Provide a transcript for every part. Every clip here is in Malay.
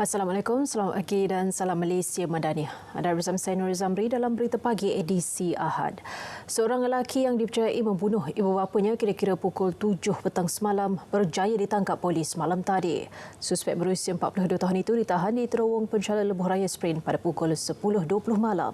Assalamualaikum, selamat pagi dan salam Malaysia Madani. Anda bersama saya Nur Zamri dalam Berita Pagi edisi Ahad. Seorang lelaki yang dipercayai membunuh ibu bapanya kira-kira pukul 7 petang semalam berjaya ditangkap polis malam tadi. Suspek berusia 42 tahun itu ditahan di terowong penchala Lebuh Raya Spring pada pukul 10.20 malam.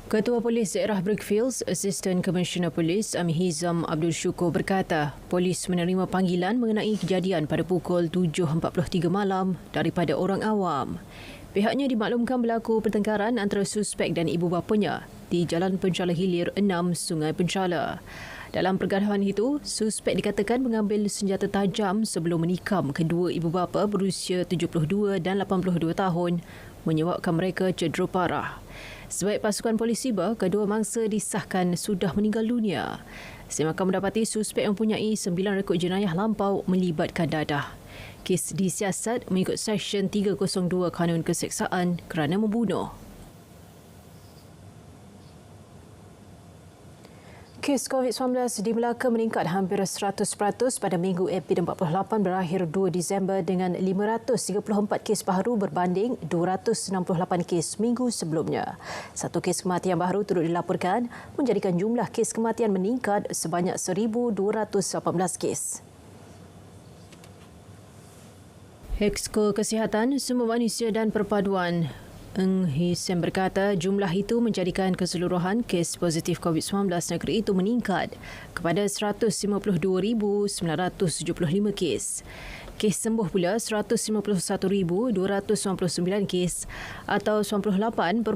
Ketua Polis Daerah Brickfields, Assistant Commissioner Polis Amhizam Abdul Syukur berkata, polis menerima panggilan mengenai kejadian pada pukul 7.43 malam daripada orang awam. Pihaknya dimaklumkan berlaku pertengkaran antara suspek dan ibu bapanya di Jalan Penchala Hilir 6, Sungai Penchala. Dalam pergaduhan itu, suspek dikatakan mengambil senjata tajam sebelum menikam kedua ibu bapa berusia 72 dan 82 tahun, menyebabkan mereka cedera parah. Sebaik pasukan polis tiba, kedua mangsa disahkan sudah meninggal dunia. Semakan mendapati suspek mempunyai 9 rekod jenayah lampau melibatkan dadah. Kes disiasat mengikut Seksyen 302 Kanun Keseksaan kerana membunuh. Kes COVID-19 di Melaka meningkat hampir 100% pada Minggu Epidem 48 berakhir 2 Disember dengan 534 kes baru berbanding 268 kes minggu sebelumnya. Satu kes kematian baru turut dilaporkan menjadikan jumlah kes kematian meningkat sebanyak 1,218 kes. Exco Kesihatan, Sumber Manusia dan Perpaduan Eng Hisem berkata jumlah itu menjadikan keseluruhan kes positif COVID-19 negeri itu meningkat kepada 152,975 kes. Kes sembuh pula 151,299 kes atau 98.9%.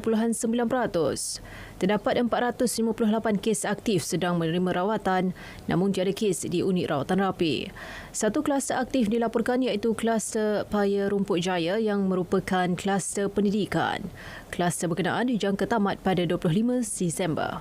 Terdapat 458 kes aktif sedang menerima rawatan namun tiada kes di unit rawatan rapi. Satu kluster aktif dilaporkan iaitu kluster Paya Rumput Jaya yang merupakan kluster pendidikan. Kluster berkenaan dijangka tamat pada 25 Disember.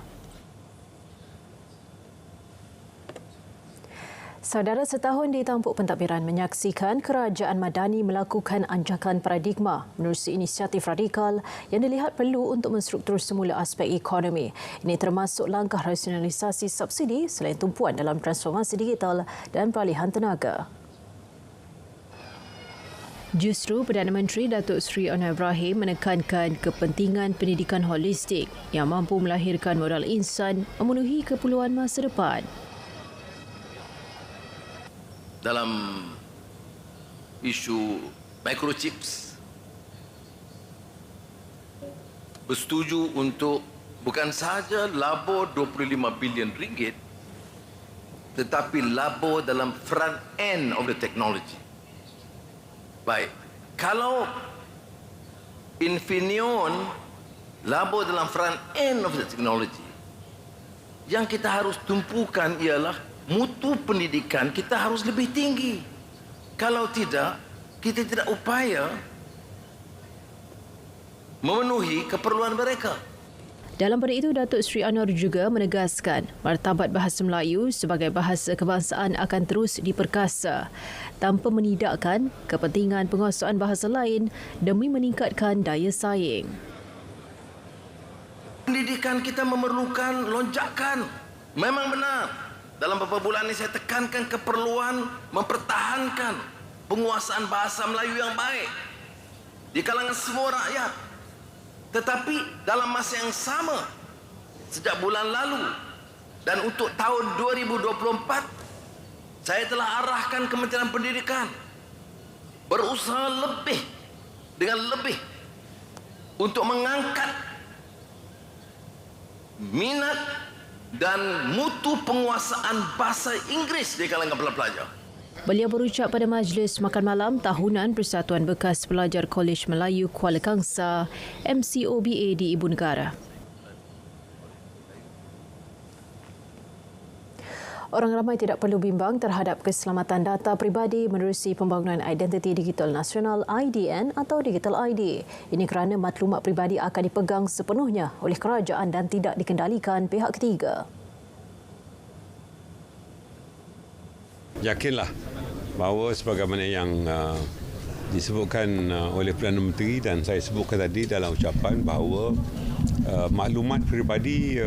Saudara setahun di tampuk pentadbiran menyaksikan kerajaan Madani melakukan anjakan paradigma menerusi inisiatif radikal yang dilihat perlu untuk menstruktur semula aspek ekonomi. Ini termasuk langkah rasionalisasi subsidi selain tumpuan dalam transformasi digital dan peralihan tenaga. Justru Perdana Menteri Datuk Seri Anwar Ibrahim menekankan kepentingan pendidikan holistik yang mampu melahirkan modal insan memenuhi keperluan masa depan. Dalam isu microchips, bersetuju untuk bukan sahaja labur 25 bilion ringgit, tetapi labur dalam front end of the technology. Baik, kalau Infineon labur dalam front end of the technology, yang kita harus tumpukan ialah mutu pendidikan kita harus lebih tinggi. Kalau tidak, kita tidak upaya memenuhi keperluan mereka. Dalam pada itu, Datuk Seri Anwar juga menegaskan martabat bahasa Melayu sebagai bahasa kebangsaan akan terus diperkasa tanpa menidakkan kepentingan penguasaan bahasa lain demi meningkatkan daya saing. Pendidikan kita memerlukan lonjakan. Memang benar. Dalam beberapa bulan ini saya tekankan keperluan mempertahankan penguasaan bahasa Melayu yang baik di kalangan semua rakyat. Tetapi dalam masa yang sama, sejak bulan lalu dan untuk tahun 2024, saya telah arahkan Kementerian Pendidikan berusaha dengan lebih untuk mengangkat minat dan mutu penguasaan bahasa Inggeris di kalangan pelajar. Beliau berucap pada majlis makan malam tahunan Persatuan Bekas Pelajar Kolej Melayu Kuala Kangsar MCOBA di Ibu Negara. Orang ramai tidak perlu bimbang terhadap keselamatan data peribadi menerusi pembangunan Identiti Digital Nasional IDN atau Digital ID. Ini kerana maklumat peribadi akan dipegang sepenuhnya oleh kerajaan dan tidak dikendalikan pihak ketiga. Yakinlah bahawa sebagaimana yang disebutkan oleh Perdana Menteri dan saya sebutkan tadi dalam ucapan bahawa maklumat peribadi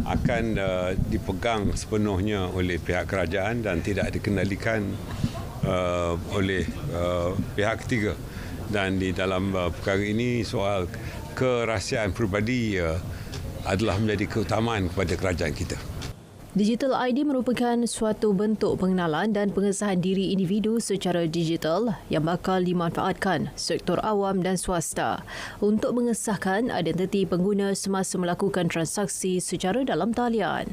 akan dipegang sepenuhnya oleh pihak kerajaan dan tidak dikendalikan oleh pihak ketiga. Dan di dalam perkara ini soal kerahsiaan peribadi adalah menjadi keutamaan kepada kerajaan kita. Digital ID merupakan suatu bentuk pengenalan dan pengesahan diri individu secara digital yang bakal dimanfaatkan sektor awam dan swasta untuk mengesahkan identiti pengguna semasa melakukan transaksi secara dalam talian.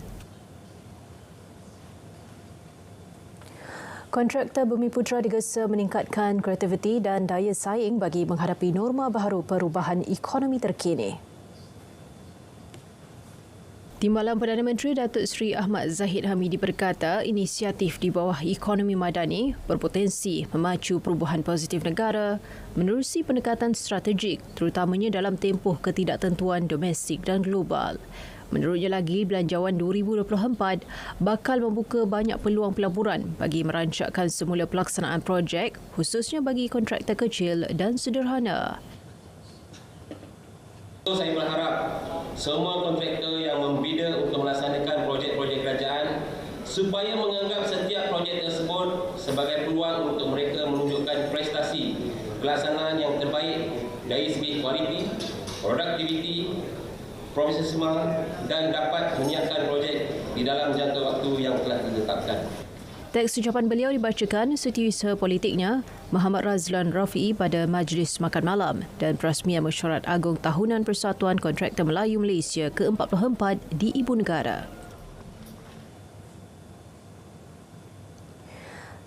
Kontraktor Bumiputra digesa meningkatkan kreativiti dan daya saing bagi menghadapi norma baharu perubahan ekonomi terkini. Timbalan Perdana Menteri Datuk Seri Ahmad Zahid Hamidi berkata inisiatif di bawah ekonomi madani berpotensi memacu perubahan positif negara menerusi pendekatan strategik terutamanya dalam tempoh ketidaktentuan domestik dan global. Menurutnya lagi, Belanjawan 2024 bakal membuka banyak peluang pelaburan bagi merancangkan semula pelaksanaan projek khususnya bagi kontraktor kecil dan sederhana. Saya berharap semua kontraktor yang membida untuk melaksanakan projek-projek kerajaan supaya menganggap setiap projek tersebut sebagai peluang untuk mereka menunjukkan prestasi pelaksanaan yang terbaik dari segi kualiti, produktiviti, profesional dan dapat menyiapkan projek di dalam jangka waktu yang telah ditetapkan. Teks ucapan beliau dibacakan setiausaha politiknya Muhammad Razlan Rafi'i pada Majlis Makan Malam dan Perasmian Mesyuarat Agung Tahunan Persatuan Kontraktor Melayu Malaysia ke-44 di Ibu Negara.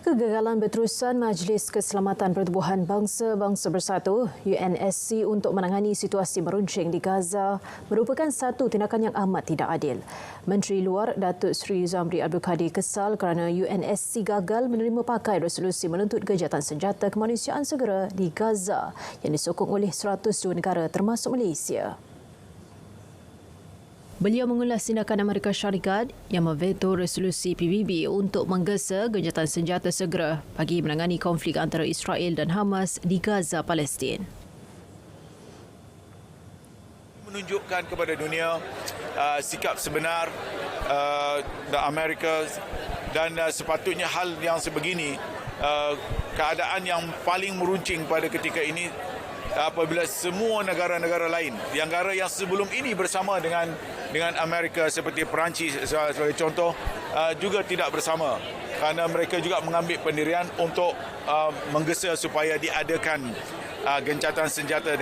Kegagalan berterusan Majlis Keselamatan Pertubuhan Bangsa-Bangsa Bersatu UNSC untuk menangani situasi meruncing di Gaza merupakan satu tindakan yang amat tidak adil. Menteri Luar Datuk Seri Zamri Abdul Kadir kesal kerana UNSC gagal menerima pakai resolusi menuntut gejatan senjata kemanusiaan segera di Gaza yang disokong oleh 102 negara termasuk Malaysia. Beliau mengulas tindakan Amerika Syarikat yang memveto resolusi PBB untuk menggesa gencatan senjata segera bagi menangani konflik antara Israel dan Hamas di Gaza, Palestin. Menunjukkan kepada dunia sikap sebenar Amerika dan sepatutnya hal yang sebegini, keadaan yang paling meruncing pada ketika ini apabila semua negara-negara lain, negara yang sebelum ini bersama dengan Amerika seperti Perancis sebagai contoh juga tidak bersama kerana mereka juga mengambil pendirian untuk menggesa supaya diadakan gencatan senjata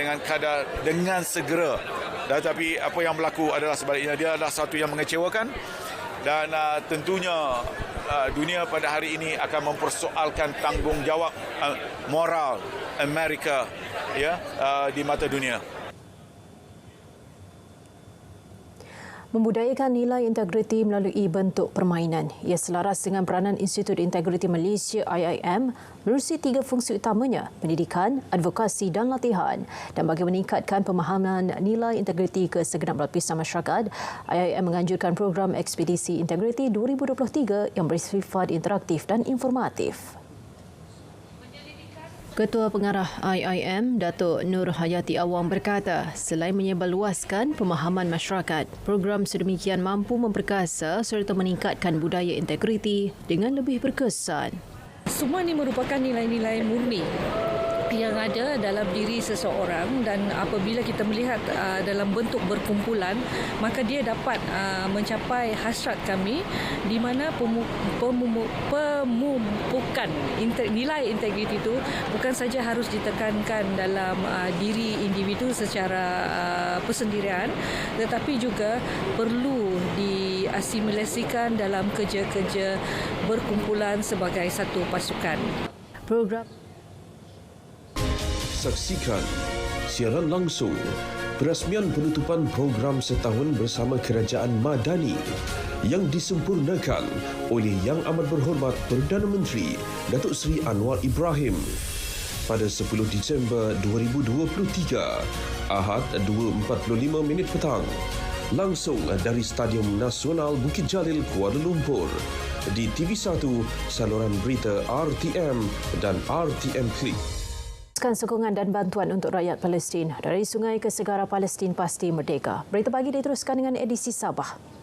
dengan segera. Tetapi apa yang berlaku adalah sebaliknya, dia adalah satu yang mengecewakan dan tentunya dunia pada hari ini akan mempersoalkan tanggungjawab moral Amerika di mata dunia. Membudayakan nilai integriti melalui bentuk permainan. Ia selaras dengan peranan Institut Integriti Malaysia IIM menerusi 3 fungsi utamanya, pendidikan, advokasi dan latihan. Dan bagi meningkatkan pemahaman nilai integriti ke segenap lapisan masyarakat, IIM menganjurkan program Ekspedisi Integriti 2023 yang bersifat interaktif dan informatif. Ketua Pengarah IIM, Datuk Nur Hayati Awang berkata, selain menyebarluaskan pemahaman masyarakat, program sedemikian mampu memperkasa serta meningkatkan budaya integriti dengan lebih berkesan. Semua ini merupakan nilai-nilai murni yang ada dalam diri seseorang dan apabila kita melihat dalam bentuk berkumpulan, maka dia dapat mencapai hasrat kami di mana pemumpukan nilai integriti itu bukan saja harus ditekankan dalam diri individu secara persendirian, tetapi juga perlu diasimilasikan dalam kerja-kerja berkumpulan sebagai satu pasukan. Program Saksikan siaran langsung perasmian penutupan program setahun bersama Kerajaan Madani yang disempurnakan oleh Yang Amat Berhormat Perdana Menteri Datuk Seri Anwar Ibrahim pada 10 Disember 2023, Ahad 2.45 petang, langsung dari Stadium Nasional Bukit Jalil, Kuala Lumpur di TV1 saluran berita RTM dan RTM Klik. Sokongan dan bantuan untuk rakyat Palestin dari sungai ke segara Palestin pasti merdeka. Berita pagi diteruskan dengan edisi Sabah.